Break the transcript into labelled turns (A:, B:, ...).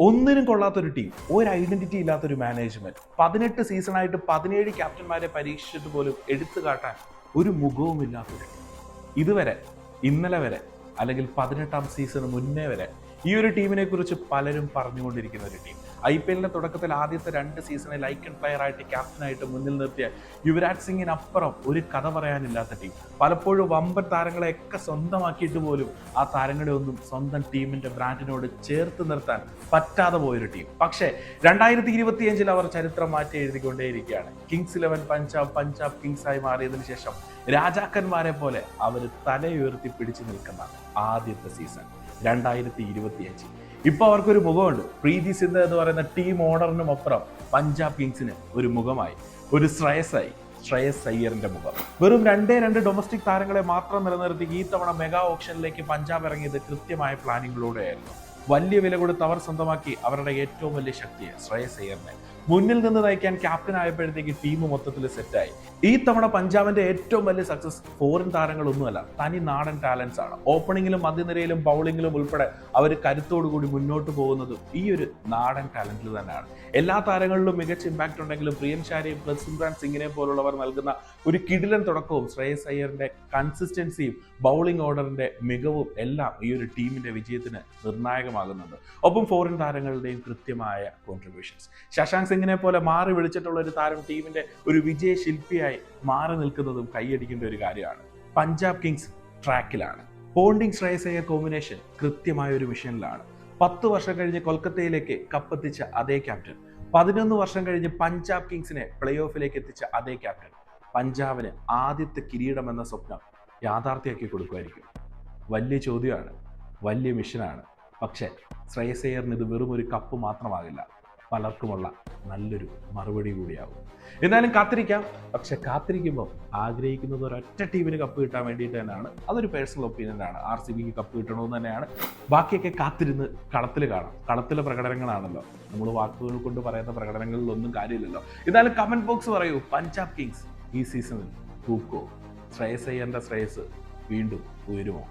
A: ഒന്നിനും കൊള്ളാത്തൊരു ടീം, ഒരു ഐഡന്റിറ്റി ഇല്ലാത്തൊരു മാനേജ്മെന്റ്, 18 സീസണായിട്ട് 17 ക്യാപ്റ്റന്മാരെ പരീക്ഷിച്ചിട്ട് പോലും എടുത്തു കാട്ടാൻ ഒരു മുഖവും ഇല്ലാത്തൊരു ടീം. ഇതുവരെ, ഇന്നലെ വരെ, അല്ലെങ്കിൽ 18ാം സീസണ് മുന്നേ വരെ ഈ ഒരു ടീമിനെ കുറിച്ച് പലരും പറഞ്ഞുകൊണ്ടിരിക്കുന്ന ഒരു ടീം. IPL തുടക്കത്തിൽ ആദ്യത്തെ 2 സീസണിൽ ഐക്കൺ പ്ലെയർ ആയിട്ട് ക്യാപ്റ്റനായിട്ട് മുന്നിൽ നിർത്തിയ യുവരാജ് സിംഗിനപ്പുറം ഒരു കഥ പറയാനില്ലാത്ത ടീം. പലപ്പോഴും വമ്പൻ താരങ്ങളെയൊക്കെ സ്വന്തമാക്കിയിട്ട് പോലും ആ താരങ്ങളെ ഒന്നും സ്വന്തം ടീമിന്റെ ബ്രാൻഡിനോട് ചേർത്ത് നിർത്താൻ പറ്റാതെ പോയൊരു ടീം. പക്ഷേ 2025 അവർ ചരിത്രം മാറ്റി എഴുതിക്കൊണ്ടേയിരിക്കുകയാണ്. കിങ്സ് 11 പഞ്ചാബ് കിങ്സായി മാറിയതിനു ശേഷം രാജാക്കന്മാരെ പോലെ അവർ തലയുയർത്തി പിടിച്ചു നിൽക്കുന്ന ആദ്യത്തെ സീസൺ 2025. ഇപ്പൊ അവർക്കൊരു മുഖമുണ്ട്. പ്രീതി സിന്ധ എന്ന് പറയുന്ന ടീം ഓണറിനും അപ്പുറം പഞ്ചാബ് കിങ്സിന് ഒരു മുഖമായി, ഒരു ശ്രേയസ് അയ്യറിന്റെ മുഖം. വെറും 2 ഡൊമസ്റ്റിക് താരങ്ങളെ മാത്രം നിലനിർത്തി ഈ തവണ മെഗാ ഓപ്ഷനിലേക്ക് പഞ്ചാബ് ഇറങ്ങിയത് കൃത്യമായ പ്ലാനിങ്ങിലൂടെയായിരുന്നു. വലിയ വില കൊടുത്ത് അവർ സ്വന്തമാക്കി അവരുടെ ഏറ്റവും വലിയ ശക്തിയെ ശ്രേയസ് അയ്യറിനെ മുന്നിൽ നിന്ന് നയിക്കാൻ ക്യാപ്റ്റൻ ആയപ്പോഴത്തേക്ക് ടീം മൊത്തത്തിൽ സെറ്റായി. ഈ തവണ പഞ്ചാബിന്റെ ഏറ്റവും വലിയ സക്സസ് ഫോറിൻ താരങ്ങളൊന്നുമല്ല, തനി നാടൻ ടാലൻസ് ആണ്. ഓപ്പണിങ്ങിലും മധ്യനിരയിലും ബൗളിങ്ങിലും ഉൾപ്പെടെ അവർ കരുത്തോടുകൂടി മുന്നോട്ട് പോകുന്നതും ഈ ഒരു നാടൻ ടാലന്റിൽ തന്നെയാണ്. എല്ലാ താരങ്ങളിലും മികച്ച ഇമ്പാക്ട് ഉണ്ടെങ്കിലും പ്രിയം ഷാരിയും സിമ്രാൻ സിംഗിനെ പോലുള്ളവർ നൽകുന്ന ഒരു കിടിലൻ തുടക്കവും ശ്രേയസ് അയ്യറിന്റെ കൺസിസ്റ്റൻസിയും ബൗളിംഗ് ഓർഡറിന്റെ മികവും എല്ലാം ഈ ഒരു ടീമിന്റെ വിജയത്തിന് നിർണായകമാകുന്നുണ്ട്. ഒപ്പം ഫോറിൻ താരങ്ങളുടെയും കൃത്യമായ കോൺട്രിബ്യൂഷൻസ്. ശശാങ്ക് സിംഗിനെ പോലെ മാറി വിളിച്ചിട്ടുള്ള ഒരു താരം ടീമിന്റെ ഒരു വിജയ ശില്പിയായി മാറി നിൽക്കുന്നതും കൈയടിക്കേണ്ട ഒരു കാര്യമാണ്. പഞ്ചാബ് കിങ്സ് ട്രാക്കിലാണ്. പോണ്ടിങ് ശ്രേയസ് അയ്യർ കോമ്പിനേഷൻ കൃത്യമായ ഒരു മിഷനിലാണ്. 10 വർഷം കഴിഞ്ഞ് കൊൽക്കത്തയിലേക്ക് കപ്പെത്തിച്ച അതേ ക്യാപ്റ്റൻ, 11 വർഷം കഴിഞ്ഞ് പഞ്ചാബ് കിങ്സിനെ പ്ലേ ഓഫിലേക്ക് എത്തിച്ച അതേ ക്യാപ്റ്റൻ പഞ്ചാബിന് ആദ്യത്തെ കിരീടം എന്ന സ്വപ്നം യാഥാർത്ഥ്യമാക്കി കൊടുക്കുമായിരിക്കും. വലിയ ചോദ്യമാണ്, വലിയ മിഷനാണ്. പക്ഷേ ശ്രേയസ് അയ്യറിന് ഇത് വെറും ഒരു കപ്പ് മാത്രമാകില്ല, പലർക്കുമുള്ള നല്ലൊരു മറുപടി കൂടിയാവും. എന്നാലും കാത്തിരിക്കാം. പക്ഷെ കാത്തിരിക്കുമ്പോൾ ആഗ്രഹിക്കുന്നത് ഒരൊറ്റ ടീമിന് കപ്പ് കിട്ടാൻ വേണ്ടിയിട്ട് തന്നെയാണ്. അതൊരു പേഴ്സണൽ ഒപ്പീനിയനാണ്. RCBക്ക് കപ്പ് കിട്ടണമെന്ന് തന്നെയാണ്. ബാക്കിയൊക്കെ കാത്തിരുന്ന് കളത്തിൽ കാണാം. കളത്തിലെ പ്രകടനങ്ങളാണല്ലോ, നമ്മൾ വാക്കുകൾ കൊണ്ട് പറയുന്ന പ്രകടനങ്ങളിലൊന്നും കാര്യമില്ലല്ലോ. എന്നാലും കമന്റ് ബോക്സ് പറയൂ, പഞ്ചാബ് കിങ്സ് ഈ സീസണിൽ തൂക്കോ? ശ്രേയസ് അയ്യറിന്റെ ശ്രേയസ് വീണ്ടും ഉയരുമോ?